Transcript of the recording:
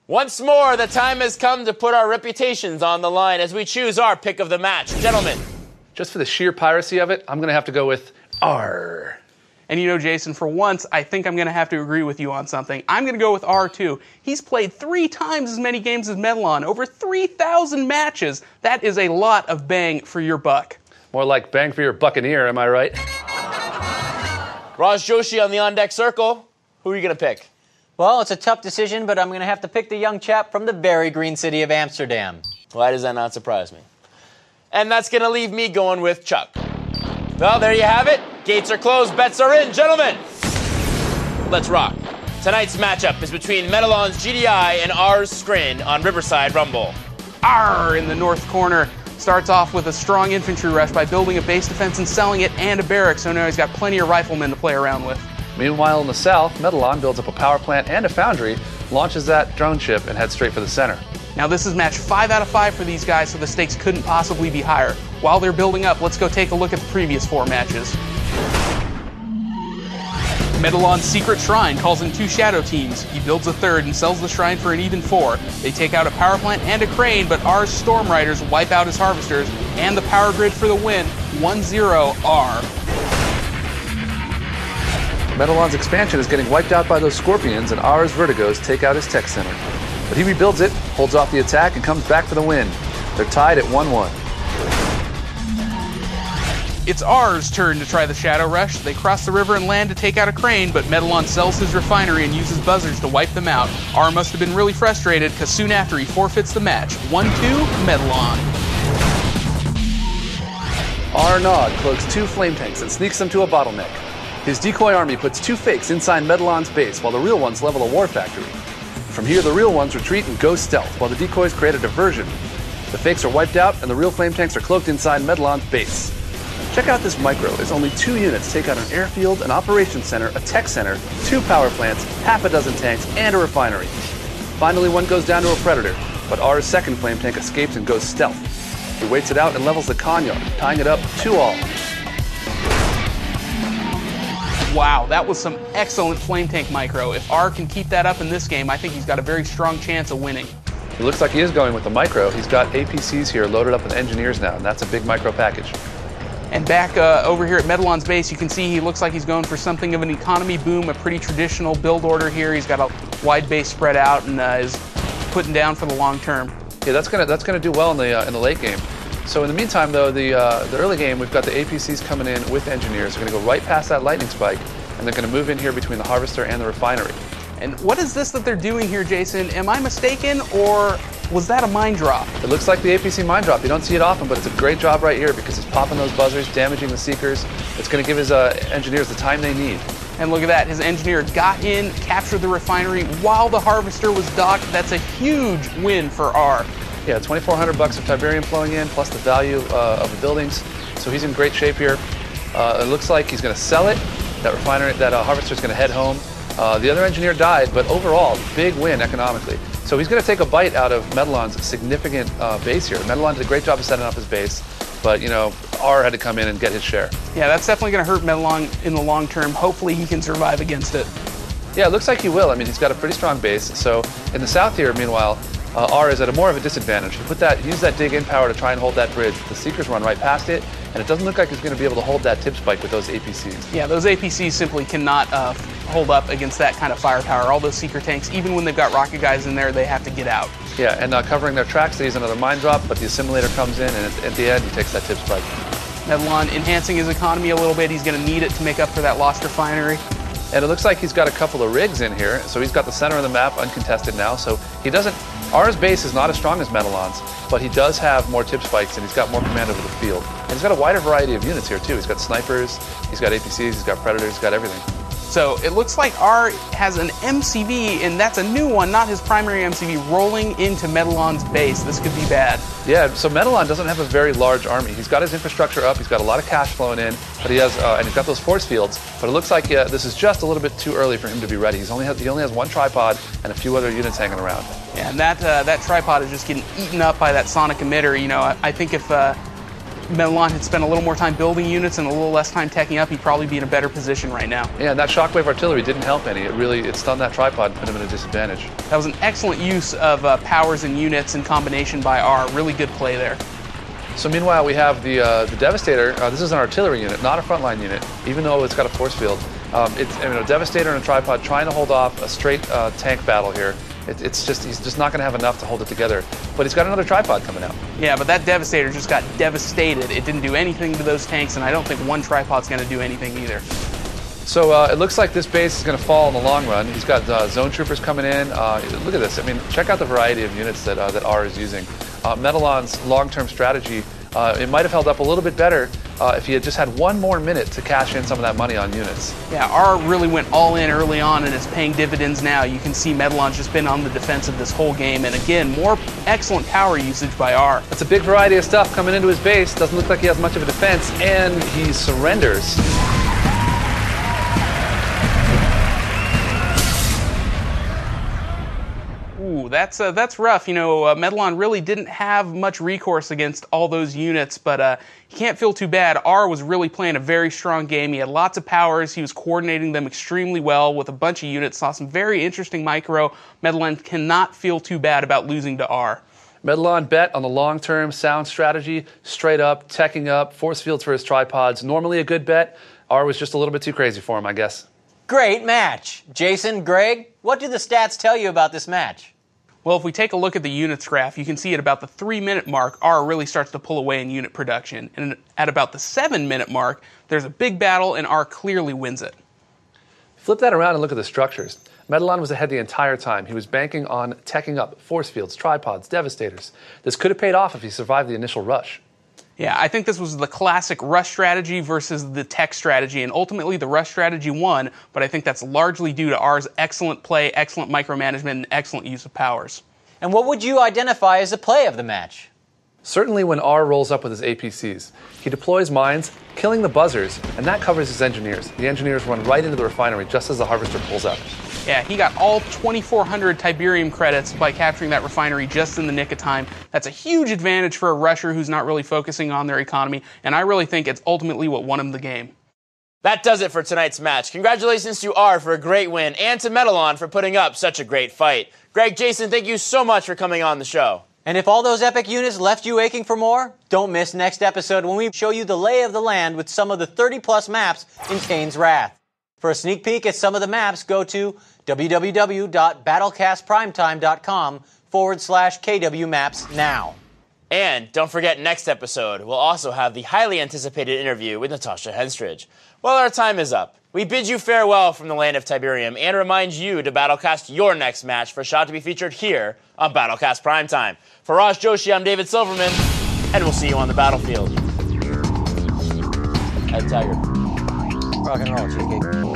Once more, the time has come to put our reputations on the line as we choose our pick of the match. Gentlemen. Just for the sheer piracy of it, I'm going to have to go with R. And you know, Jason, for once, I think I'm going to have to agree with you on something. I'm going to go with R2. He's played 3 times as many games as Medalon, over 3,000 matches. That is a lot of bang for your buck. More like bang for your buccaneer, am I right? Raj Joshi on the on-deck circle. Who are you going to pick? Well, it's a tough decision, but I'm going to have to pick the young chap from the very green city of Amsterdam. Why does that not surprise me? And that's going to leave me going with Chuck. Well, there you have it. Gates are closed, bets are in. Gentlemen, let's rock. Tonight's matchup is between Medalon's GDI and R's Scrin on Riverside Rumble. R in the north corner starts off with a strong infantry rush by building a base defense and selling it and a barrack, so now he's got plenty of riflemen to play around with. Meanwhile, in the south, Medalon builds up a power plant and a foundry, launches that drone ship, and heads straight for the center. Now this is match 5 out of 5 for these guys, so the stakes couldn't possibly be higher. While they're building up, let's go take a look at the previous 4 matches. Medalon's secret shrine calls in 2 shadow teams. He builds a 3rd and sells the shrine for an even 4. They take out a power plant and a crane, but R's storm riders wipe out his harvesters and the power grid for the win. 1-0 R. Medalon's expansion is getting wiped out by those scorpions, and R's Vertigos take out his tech center. But he rebuilds it, holds off the attack, and comes back for the win. They're tied at 1-1. It's R's turn to try the Shadow Rush. They cross the river and land to take out a crane, but Medalon sells his refinery and uses buzzards to wipe them out. R must have been really frustrated, because soon after he forfeits the match. 1-2, Medalon. R Nog cloaks 2 flame tanks and sneaks them to a bottleneck. His decoy army puts 2 fakes inside Medalon's base, while the real ones level a war factory. From here, the real ones retreat and go stealth, while the decoys create a diversion. The fakes are wiped out, and the real flame tanks are cloaked inside Medalon's base. Check out this micro, as only 2 units take out an airfield, an operations center, a tech center, 2 power plants, half a dozen tanks, and a refinery. Finally, one goes down to a predator, but R's second flame tank escapes and goes stealth. He waits it out and levels the con yard, tying it up 2-all. Wow, that was some excellent flame tank micro. If R can keep that up in this game, I think he's got a very strong chance of winning. It looks like he is going with the micro. He's got APCs here loaded up with engineers now, and that's a big micro package. And back over here at Medalon's base, you can see he looks like he's going for something of an economy boom, a pretty traditional build order here. He's got a wide base spread out and is putting down for the long term. Yeah, that's gonna do well in the late game. So in the meantime, though, the early game, we've got the APCs coming in with engineers. They're going to go right past that lightning spike, and they're going to move in here between the harvester and the refinery. And what is this that they're doing here, Jason? Am I mistaken, or was that a mine drop? It looks like the APC mine drop. You don't see it often, but it's a great job right here because it's popping those buzzers, damaging the seekers. It's going to give his engineers the time they need. And look at that, his engineer got in, captured the refinery while the harvester was docked. That's a huge win for R. Yeah, $2,400 of Tiberium flowing in, plus the value of the buildings. So he's in great shape here. It looks like he's going to sell it. That refinery, that harvester's going to head home. The other engineer died, but overall, big win economically. So he's going to take a bite out of Medalon's significant base here. Medalon did a great job of setting up his base, but you know, R had to come in and get his share. Yeah, that's definitely going to hurt Medalon in the long term. Hopefully he can survive against it. Yeah, it looks like he will. I mean, he's got a pretty strong base. So in the south here, meanwhile, R is at a more of a disadvantage. Use that dig-in power to try and hold that bridge. The Seekers run right past it, and it doesn't look like he's going to be able to hold that tip spike with those APCs. Yeah, those APCs simply cannot hold up against that kind of firepower. All those Seeker tanks, even when they've got rocket guys in there, they have to get out. Yeah, and covering their tracks, they use another mine drop, but the assimilator comes in, and at the end, he takes that tip spike. Medalon enhancing his economy a little bit. He's going to need it to make up for that lost refinery. And it looks like he's got a couple of rigs in here, so he's got the center of the map uncontested now, so he doesn't... R's base is not as strong as Medalon's, but he does have more tip spikes and he's got more command over the field. And he's got a wider variety of units here too. He's got snipers, he's got APCs, he's got predators, he's got everything. So it looks like R has an MCV, and that's a new one, not his primary MCV, rolling into Medalon's base. This could be bad. Yeah, so Medalon doesn't have a very large army. He's got his infrastructure up, he's got a lot of cash flowing in, but he has, and he's got those force fields, but it looks like this is just a little bit too early for him to be ready. He only has one tripod and a few other units hanging around. Yeah, and that tripod is just getting eaten up by that sonic emitter. You know, I think if Medellin had spent a little more time building units and a little less time teching up, he'd probably be in a better position right now. Yeah, and that shockwave artillery didn't help any. It stunned that tripod and put him at a disadvantage. That was an excellent use of powers and units in combination by R. Really good play there. So meanwhile, we have the Devastator. This is an artillery unit, not a frontline unit, even though it's got a force field. It's a Devastator and a tripod trying to hold off a straight tank battle here. He's just not going to have enough to hold it together. But he's got another tripod coming out. Yeah, but that Devastator just got devastated. It didn't do anything to those tanks, and I don't think one tripod's going to do anything either. So it looks like this base is going to fall in the long run. He's got zone troopers coming in. Look at this. I mean, check out the variety of units that R is using. Medellin's long-term strategy, it might have held up a little bit better if he had just had one more minute to cash in some of that money on units. Yeah, R really went all in early on and is paying dividends now. You can see Medellin's just been on the defensive this whole game, and again, more excellent power usage by R. That's a big variety of stuff coming into his base. Doesn't look like he has much of a defense, and he surrenders. Ooh, that's rough. You know, Medellin really didn't have much recourse against all those units, but you can't feel too bad. R was really playing a very strong game. He had lots of powers. He was coordinating them extremely well with a bunch of units. Saw some very interesting micro. Medellin cannot feel too bad about losing to R. Medellin bet on the long-term sound strategy, straight up, teching up, force fields for his tripods. Normally a good bet. R was just a little bit too crazy for him, I guess. Great match. Jason, Greg, what do the stats tell you about this match? Well, if we take a look at the units graph, you can see at about the 3-minute mark, R really starts to pull away in unit production. And at about the 7-minute mark, there's a big battle and R clearly wins it. Flip that around and look at the structures. Medellin was ahead the entire time. He was banking on teching up force fields, tripods, devastators. This could have paid off if he survived the initial rush. Yeah, I think this was the classic rush strategy versus the tech strategy, and ultimately the rush strategy won, but I think that's largely due to R's excellent play, excellent micromanagement, and excellent use of powers. And what would you identify as the play of the match? Certainly when R rolls up with his APCs. He deploys mines, killing the buzzers, and that covers his engineers. The engineers run right into the refinery just as the harvester pulls out. Yeah, he got all 2,400 Tiberium credits by capturing that refinery just in the nick of time. That's a huge advantage for a rusher who's not really focusing on their economy, and I really think it's ultimately what won him the game. That does it for tonight's match. Congratulations to R for a great win, and to Medellin for putting up such a great fight. Greg, Jason, thank you so much for coming on the show. And if all those epic units left you aching for more, don't miss next episode when we show you the lay of the land with some of the 30-plus maps in Kane's Wrath. For a sneak peek at some of the maps, go to www.battlecastprimetime.com/KW Maps now. And don't forget, next episode, we'll also have the highly anticipated interview with Natasha Henstridge. Well, our time is up. We bid you farewell from the land of Tiberium and remind you to BattleCast your next match for a shot to be featured here on BattleCast Primetime. For Raj Joshi, I'm David Silverman, and we'll see you on the battlefield. Head Tiger. Rock and roll, cheesecake.